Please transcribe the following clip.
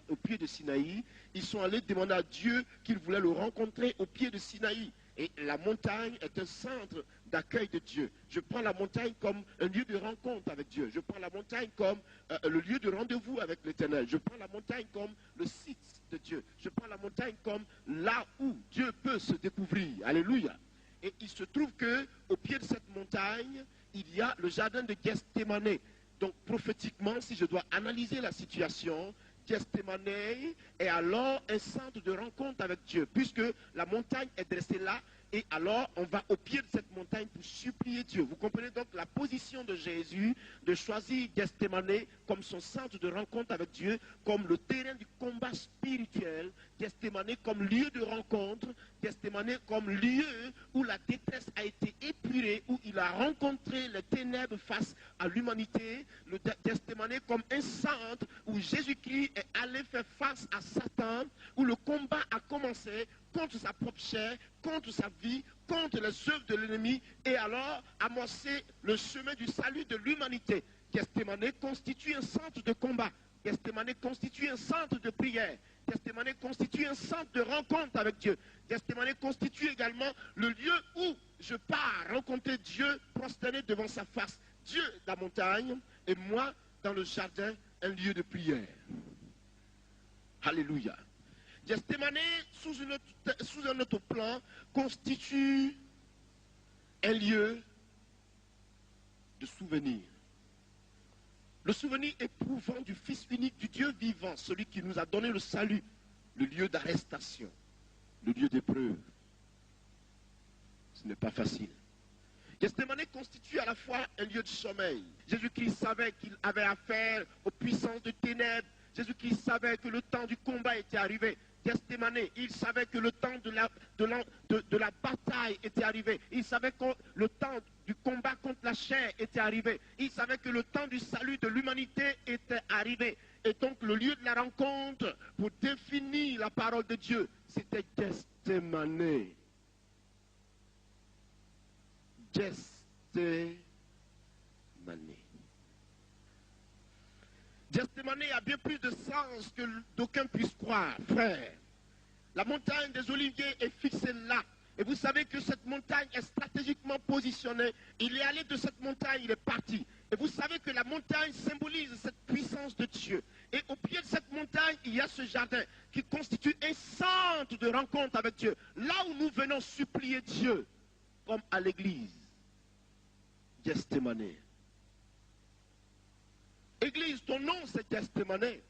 au pied de Sinaï, ils sont allés demander à Dieu qu'ils voulaient le rencontrer au pied de Sinaï. Et la montagne est un centre d'accueil de Dieu. Je prends la montagne comme un lieu de rencontre avec Dieu. Je prends la montagne comme le lieu de rendez-vous avec l'Éternel. Je prends la montagne comme le site de Dieu. Je prends la montagne comme là où Dieu peut se découvrir. Alléluia. Et il se trouve qu'au pied de cette montagne, il y a le jardin de Gethsémane. Donc prophétiquement, si je dois analyser la situation, Gethsémane est alors un centre de rencontre avec Dieu, puisque la montagne est dressée là, et alors on va au pied de cette montagne pour supplier Dieu. Vous comprenez donc la position de Jésus de choisir Gethsémane comme son centre de rencontre avec Dieu, comme le terrain du combat spirituel, Gethsémane comme lieu de rencontre, Gethsémane comme lieu où la détresse a été épurée, où il a rencontré les ténèbres face à l'humanité, le Gethsémane comme un centre où Jésus-Christ est allé faire face à Satan, où le combat a commencé contre sa propre chair, contre sa vie, contre les œuvres de l'ennemi, et alors amorcer le chemin du salut de l'humanité. Gethsémane constitue un centre de combat. Gethsémane constitue un centre de prière. Gethsémane constitue un centre de rencontre avec Dieu. Gethsémane constitue également le lieu où je pars rencontrer Dieu prosterné devant sa face. Dieu, la montagne, et moi, dans le jardin, un lieu de prière. Alléluia. Gethsémane, sous un autre plan, constitue un lieu de souvenir. Le souvenir éprouvant du Fils unique du Dieu vivant, celui qui nous a donné le salut, le lieu d'arrestation, le lieu d'épreuve. Ce n'est pas facile. Gethsémane constitue à la fois un lieu de sommeil. Jésus-Christ savait qu'il avait affaire aux puissances de ténèbres. Jésus-Christ savait que le temps du combat était arrivé. Gethsémane, il savait que le temps de la bataille était arrivé. Il savait que le temps du combat contre la chair était arrivé. Il savait que le temps du salut de l'humanité était arrivé. Et donc le lieu de la rencontre pour définir la parole de Dieu, c'était Gethsémane. Gethsémane. Gethsémane a bien plus de sens que d'aucuns puissent croire, frère. La montagne des Oliviers est fixée là. Et vous savez que cette montagne est stratégiquement positionnée. Il est allé de cette montagne, il est parti. Et vous savez que la montagne symbolise cette puissance de Dieu. Et au pied de cette montagne, il y a ce jardin qui constitue un centre de rencontre avec Dieu. Là où nous venons supplier Dieu, comme à l'église. Gethsémane. Église, ton nom c'est Gethsémane.